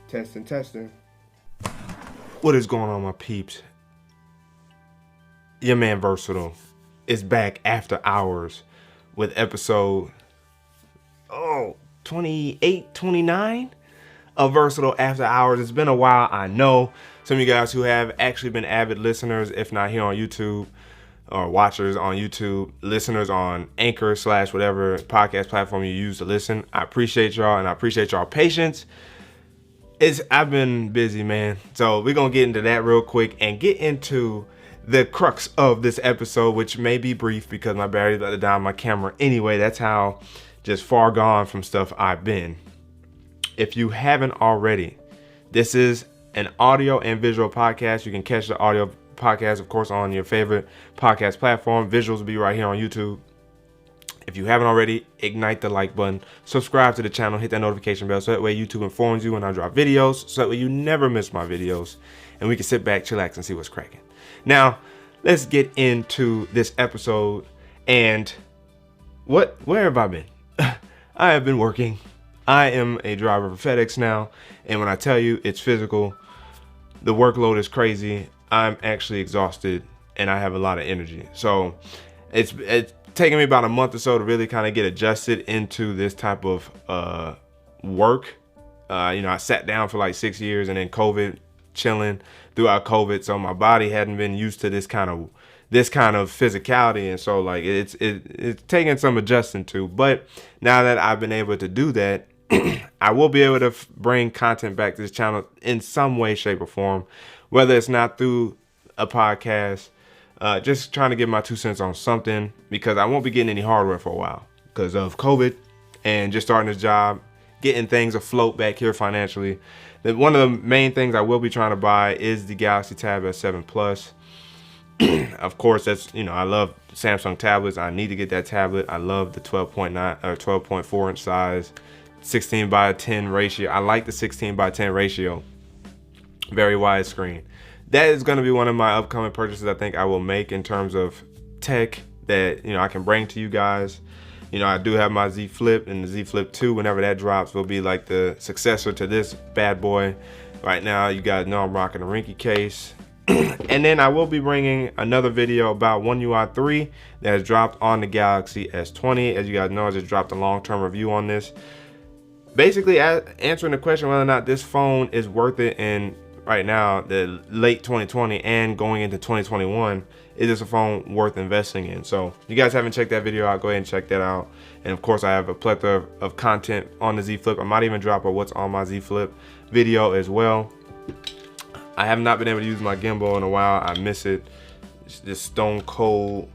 Testing. What is going on, my peeps? Your man Versatile is back after hours with episode 28, 29 of Versatile After Hours. It's been a while, I know. Some of you guys who have actually been avid listeners, if not here on YouTube, or watchers on YouTube, listeners on Anchor / whatever podcast platform you use to listen. I appreciate y'all, and I appreciate y'all patience. I've been busy, man. So we're going to get into that real quick and get into the crux of this episode, which may be brief because my battery's about to die on my camera anyway. That's how just far gone from stuff I've been. If you haven't already, this is an audio and visual podcast. You can catch the audio podcast, of course, on your favorite podcast platform. Visuals will be right here on YouTube. If you haven't already, ignite the like button, subscribe to the channel, hit that notification bell so that way YouTube informs you when I drop videos, so that way you never miss my videos, and we can sit back, chillax, and see what's cracking. Now, let's get into this episode. And where have I been? I have been working. I am a driver for FedEx now, and when I tell you it's physical, the workload is crazy. I'm actually exhausted, and I have a lot of energy. So it's taken me about a month or so to really kind of get adjusted into this type of work. I sat down for like 6 years, and then COVID, chilling throughout COVID. So my body hadn't been used to this kind of physicality, and so like it's taking some adjusting to. But now that I've been able to do that, I will be able to bring content back to this channel in some way, shape, or form, whether it's not through a podcast, just trying to get my 2 cents on something, because I won't be getting any hardware for a while because of COVID and just starting this job, getting things afloat back here financially. Then one of the main things I will be trying to buy is the Galaxy Tab S7 Plus. Of course, that's, I love Samsung tablets. I need to get that tablet. I love the 12.9 or 12.4 inch size, 16:10 ratio. I like the 16:10 ratio. Very wide screen. That is going to be one of my upcoming purchases I think I will make in terms of tech that, I can bring to you guys. I do have my Z Flip, and the Z Flip 2, whenever that drops, will be like the successor to this bad boy. Right now, you guys know I'm rocking a Rinky case. And then I will be bringing another video about One UI 3 that has dropped on the Galaxy S20. As you guys know, I just dropped a long-term review on this. Basically, answering the question whether or not this phone is worth it in right now, the late 2020 and going into 2021. Is this a phone worth investing in? So if you guys haven't checked that video out, go ahead and check that out. And of course, I have a plethora of content on the Z Flip. I might even drop a what's on my Z Flip video as well. I have not been able to use my gimbal in a while. I miss it. It's this stone cold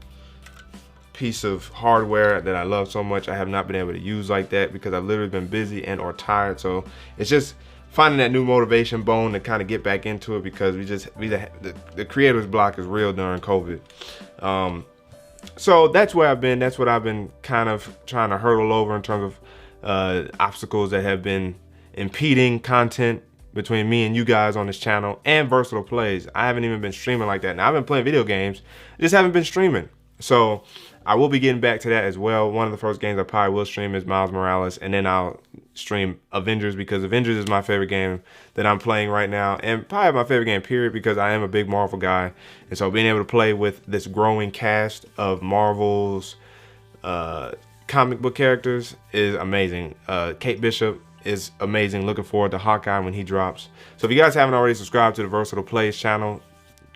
piece of hardware that I love so much. I have not been able to use like that because I've literally been busy and or tired. So it's just finding that new motivation bone to kind of get back into it, because the creator's block is real during COVID. So that's where I've been. That's what I've been kind of trying to hurdle over in terms of obstacles that have been impeding content between me and you guys on this channel and Versatile Plays. I haven't even been streaming like that. Now, I've been playing video games, just haven't been streaming. So I will be getting back to that as well. One of the first games I probably will stream is Miles Morales, and then I'll stream Avengers, because Avengers is my favorite game that I'm playing right now, and probably my favorite game period, because I am a big Marvel guy. And so being able to play with this growing cast of Marvel's comic book characters is amazing. Kate Bishop is amazing. Looking forward to Hawkeye when he drops. So if you guys haven't already subscribed to the Versatile Plays channel,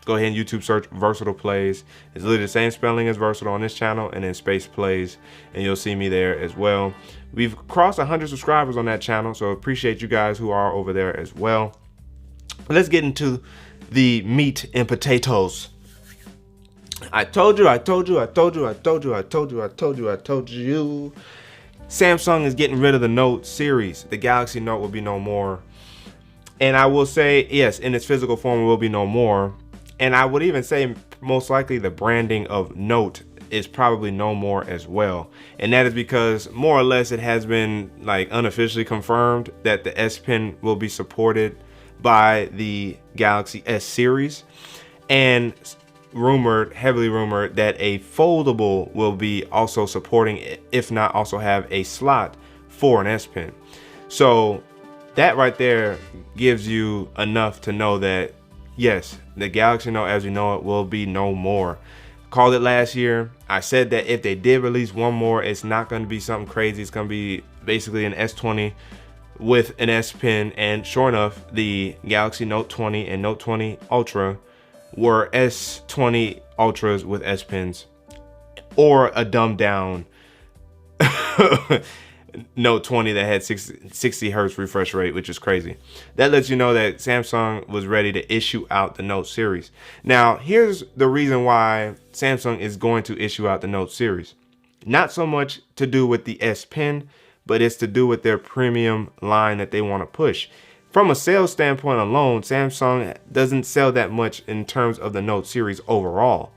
go ahead and YouTube search Versatile Plays. It's literally the same spelling as Versatile on this channel, and then space Plays, and you'll see me there as well. We've crossed 100 subscribers on that channel, so appreciate you guys who are over there as well. But let's get into the meat and potatoes. I told you. Samsung is getting rid of the Note series. The Galaxy Note will be no more. And I will say, yes, in its physical form, it will be no more. And I would even say most likely the branding of Note is probably no more as well. And that is because more or less it has been like unofficially confirmed that the S Pen will be supported by the Galaxy S series, and heavily rumored that a foldable will be also supporting it, if not also have a slot for an S Pen. So that right there gives you enough to know that, yes, the Galaxy Note as we know it will be no more. Called it last year. I said that if they did release one more, it's not going to be something crazy. It's going to be basically an S20 with an S Pen, and sure enough, the Galaxy Note 20 and Note 20 Ultra were S20 Ultras with S Pens, or a dumbed down Note 20 that had 60 hertz refresh rate, which is crazy. That lets you know that Samsung was ready to issue out the Note series. Now, here's the reason why Samsung is going to issue out the Note series. Not so much to do with the S Pen, but it's to do with their premium line that they want to push. From a sales standpoint alone, Samsung doesn't sell that much in terms of the Note series overall,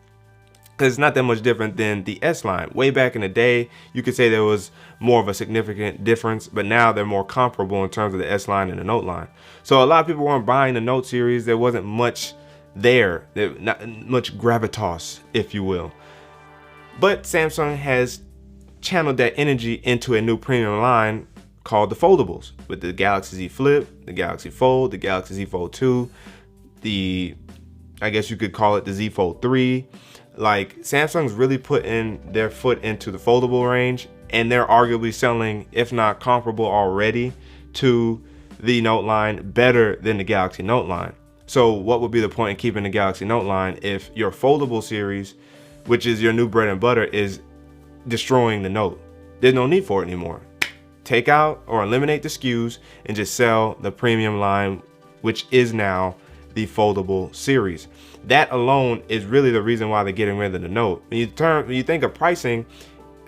because it's not that much different than the S line. Way back in the day, you could say there was more of a significant difference, but now they're more comparable in terms of the S line and the Note line. So a lot of people weren't buying the Note series. There wasn't much there, not much gravitas, if you will. But Samsung has channeled that energy into a new premium line called the foldables, with the Galaxy Z Flip, the Galaxy Fold, the Galaxy Z Fold 2, I guess you could call it the Z Fold 3. Like, Samsung's really putting their foot into the foldable range, and they're arguably selling, if not comparable already, to the Note line, better than the Galaxy Note line. So what would be the point in keeping the Galaxy Note line if your foldable series, which is your new bread and butter, is destroying the Note? There's no need for it anymore. Take out or eliminate the SKUs and just sell the premium line, which is now the foldable series. That alone is really the reason why they're getting rid of the Note. When you think of pricing,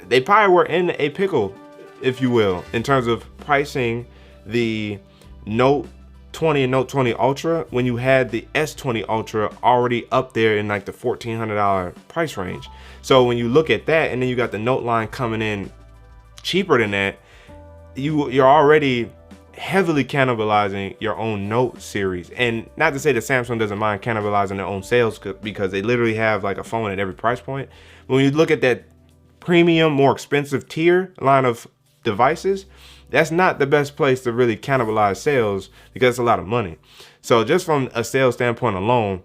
they probably were in a pickle, if you will, in terms of pricing the Note 20 and Note 20 Ultra when you had the S20 Ultra already up there in like the $1,400 price range. So when you look at that, and then you got the Note line coming in cheaper than that, you're already heavily cannibalizing your own Note series. And not to say that Samsung doesn't mind cannibalizing their own sales, because they literally have like a phone at every price point. But when you look at that premium, more expensive tier line of devices, that's not the best place to really cannibalize sales, because it's a lot of money. So just from a sales standpoint alone,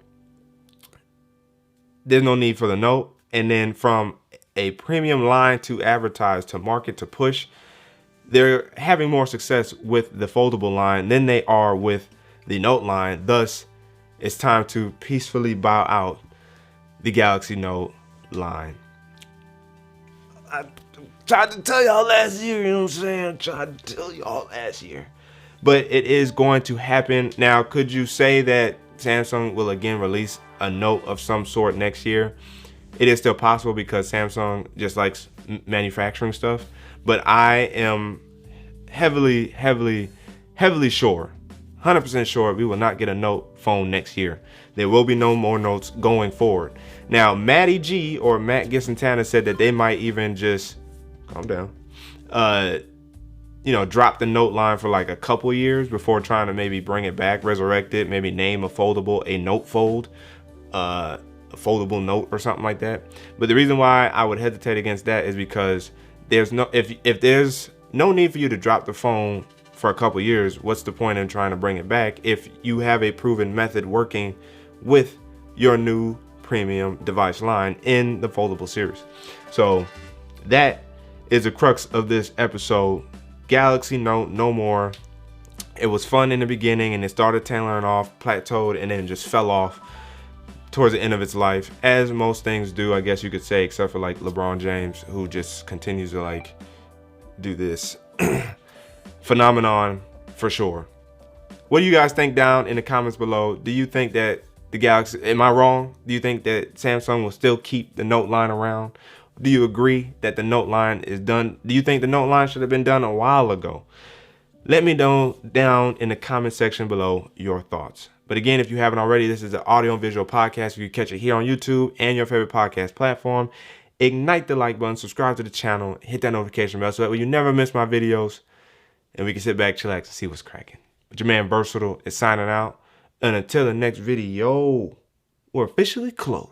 there's no need for the Note. And then from a premium line to advertise, to market, to push, they're having more success with the foldable line than they are with the Note line. Thus, it's time to peacefully bow out the Galaxy Note line. I tried to tell y'all last year, you know what I'm saying? I tried to tell y'all last year. But it is going to happen. Now, could you say that Samsung will again release a Note of some sort next year? It is still possible, because Samsung just likes manufacturing stuff. But I am heavily sure, 100% sure, we will not get a Note phone next year. There will be no more Notes going forward. Now, Matty G, or Matt Gisantana, said that they might even just, calm down, drop the Note line for like a couple years before trying to maybe bring it back, resurrect it, maybe name a foldable a Note Fold, a foldable Note or something like that. But the reason why I would hesitate against that is because if there's no need for you to drop the phone for a couple years, what's the point in trying to bring it back if you have a proven method working with your new premium device line in the foldable series? So that is the crux of this episode. Galaxy Note no more. It was fun in the beginning, and it started tailing off, plateaued, and then just fell off towards the end of its life, as most things do, I guess you could say, except for like LeBron James, who just continues to like do this phenomenon for sure. What do you guys think down in the comments below? Do you think that the Galaxy, am I wrong? Do you think that Samsung will still keep the Note line around? Do you agree that the Note line is done? Do you think the Note line should have been done a while ago? Let me know down in the comment section below your thoughts. But again, if you haven't already, this is an audio and visual podcast. You can catch it here on YouTube and your favorite podcast platform. Ignite the like button, subscribe to the channel, hit that notification bell so that way you never miss my videos, and we can sit back, chillax, and see what's cracking. But your man Vrsatile is signing out. And until the next video, we're officially closed.